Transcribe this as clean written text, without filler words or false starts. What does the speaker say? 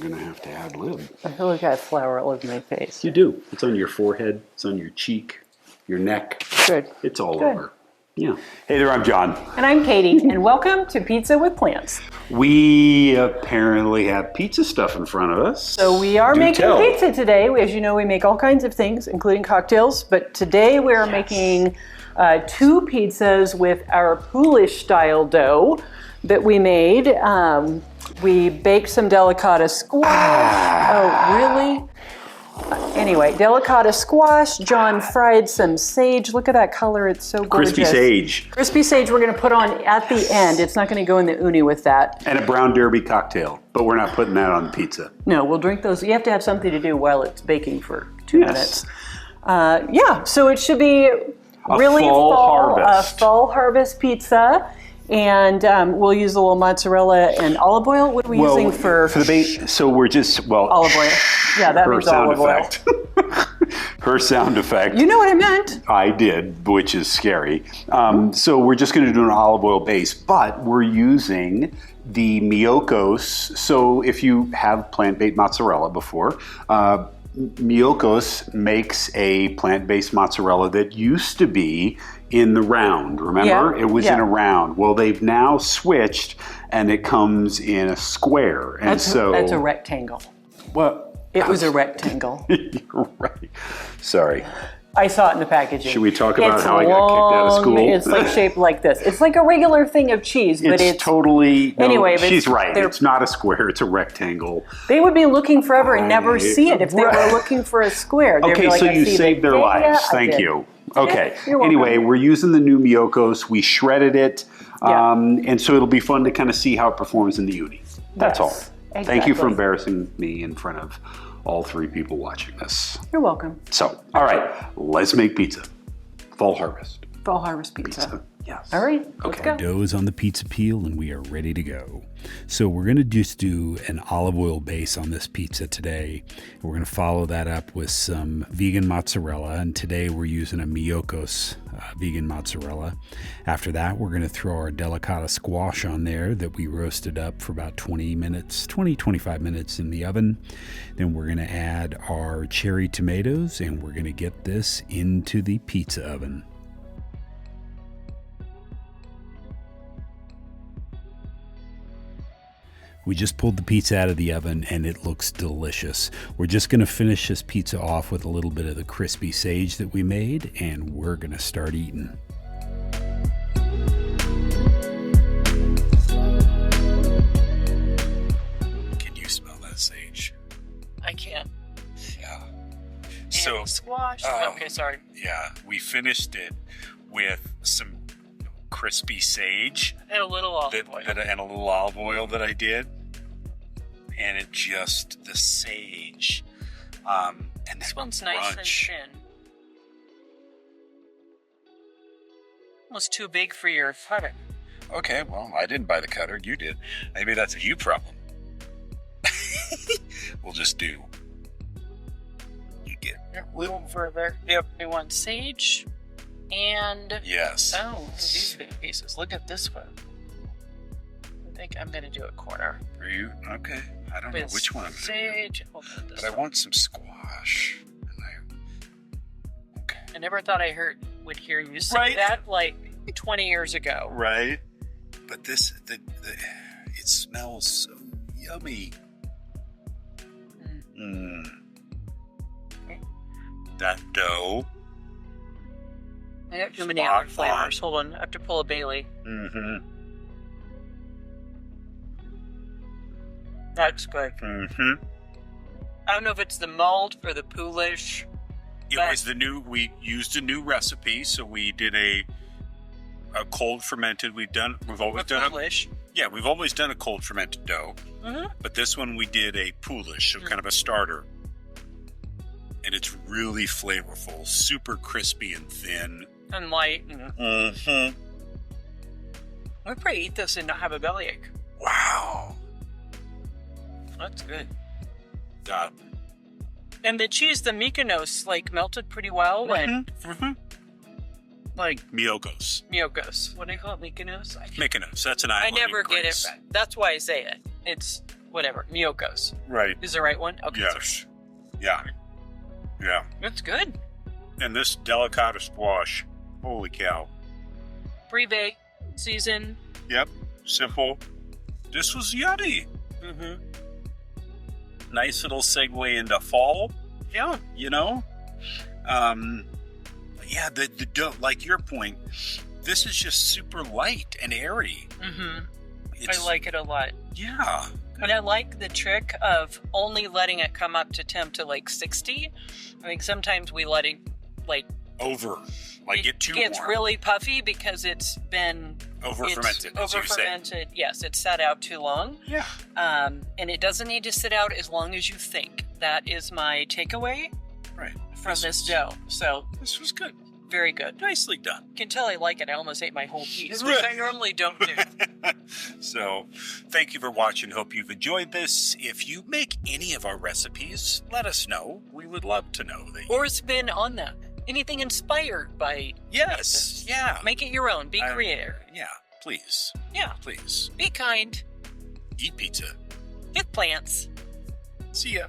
going to have to ad lib. I feel like I have flour all over my face. You do. It's on your forehead. It's on your cheek, your neck. Good. It's all Good. over. Yeah. Hey there, I'm John. And I'm Katie, and welcome to Pizza with Plants. We apparently have pizza stuff in front of us. So we are making pizza today. As you know, we make all kinds of things, including cocktails. But today we are making 2 pizzas with our Polish style dough that we made. We baked some delicata squash. Oh, really? Anyway, delicata squash. John fried some sage. Look at that color. It's so gorgeous. Crispy sage. Crispy sage we're going to put on at the end. It's not going to go in the uni with that. And a brown derby cocktail. But we're not putting that on the pizza. No, we'll drink those. You have to have something to do while it's baking for 2 minutes. So it should be really a fall harvest pizza. And we'll use a little mozzarella and olive oil. What are we using for the base? So we're just, olive oil. Yeah, that means olive oil. Her sound effect. You know what I meant. I did, which is scary. So we're just going to do an olive oil base, but we're using the Miyoko's. So if you have plant-based mozzarella before, Miyoko's makes a plant-based mozzarella that used to be in the round, remember? It was in a round. Well, they've now switched, and it comes in a square. And that's a rectangle. Well, it was a rectangle. You're right. Sorry. I saw it in the packaging. Should we talk about how I got kicked out of school? It's like shaped like this. It's like a regular thing of cheese, but it's totally. No, anyway, but she's right. It's not a square. It's a rectangle. They would be looking forever and never see it if they were looking for a square. Okay, so you saved their lives. Thank you. Okay. Anyway, we're using the new Miyoko's. We shredded it, and so it'll be fun to kind of see how it performs in the uni. That's all. Exactly. Thank you for embarrassing me in front of all 3 people watching this. You're welcome. So, all right, let's make pizza. Fall harvest. Fall harvest pizza. Yes. All right, let's go. Dough is on the pizza peel and we are ready to go. So we're going to just do an olive oil base on this pizza today. We're going to follow that up with some vegan mozzarella, and today we're using a Miyoko's vegan mozzarella. After that, we're going to throw our delicata squash on there that we roasted up for about 25 minutes in the oven. Then we're going to add our cherry tomatoes, and we're going to get this into the pizza oven. We just pulled the pizza out of the oven and it looks delicious. We're just going to finish this pizza off with a little bit of the crispy sage that we made, and we're going to start eating. Can you smell that sage? I can. Yeah. And squash. Okay, sorry. Yeah, we finished it with some crispy sage And a little olive oil. and a little olive oil that I did, and it just the sage and This that one's crunch. nice and thin. Almost too big for your cutter. Okay, well, I didn't buy the cutter, you did. Maybe that's a you problem. We'll just do. You get A little further. Yep. We want sage and yes. Oh, these big pieces. Look at this one. I think I'm gonna do a corner. Are you okay? I don't know which one I'm gonna do. Sage. But I want some squash. Okay. I never thought I would hear you say that like 20 years ago. Right. But this, it smells so yummy. That dough. I have too many other flavors. Hold on, I have to pull a Bailey. Mm-hmm. That's good. Mm-hmm. I don't know if it's the malt or the Polish. It was we used a new recipe, so we did a cold fermented. We've always done Polish. We've always done a cold fermented dough. Mm-hmm. But this one we did a Polish, so kind of a starter. And it's really flavorful, super crispy and thin. And light. Mm-hmm. We'd probably eat this and not have a bellyache. Wow. That's good. Uh, And the cheese, the Mykonos, melted pretty well. And Miyoko's. Mykonos. What do you call it? Mykonos? Mykonos. That's an island. I never in get it Greece. right. That's why I say it. It's whatever, Miyoko's. Right. Is the right one? Okay. Yes. Yeah. Yeah. That's good. And this Delicata Squash, holy cow. Pre-bake, season. Yep. Simple. This was yummy. Mm-hmm. Nice little segue into fall. Yeah. You know? Yeah, the dough, like your point, this is just super light and airy. Mm-hmm. I like it a lot. Yeah. And I like the trick of only letting it come up to temp to like 60. I think sometimes we let it like get too gets warm. Really puffy because it's been over-fermented. Over-fermented. Yes, it's sat out too long. Yeah. And it doesn't need to sit out as long as you think. That is my takeaway from this dough. So this was good. Very good. Nicely done. You can tell I like it. I almost ate my whole piece, which I normally don't do. So, thank you for watching. Hope you've enjoyed this. If you make any of our recipes, let us know. We would love to know that. Or spin on them. Anything inspired by Yes. Yeah. Make it your own. Be creative. Yeah. Please. Yeah. Please. Be kind. Eat pizza. With plants. See ya.